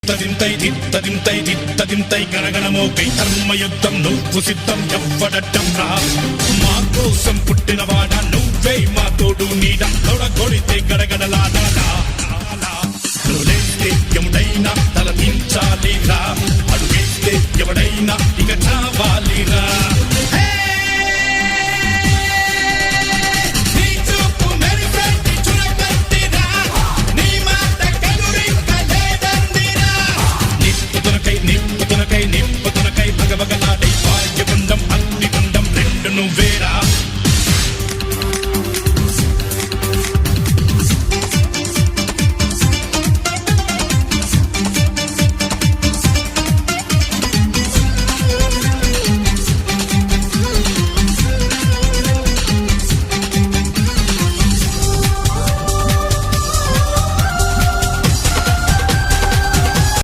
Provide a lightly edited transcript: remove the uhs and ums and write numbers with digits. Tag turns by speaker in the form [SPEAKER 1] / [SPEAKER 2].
[SPEAKER 1] దిత్తదింతై గణగణమోకై ధర్మయుద్ధం నువ్వు సిద్ధం ఎవ్వడట్టం రా మా కోసం పుట్టినవాడా నువ్వే మా తోడు నీడ కొడితే గడగడలాడాలా ఎవడైనా తల దించాలి రా అడుగేస్తే ఎవడైనా ఇక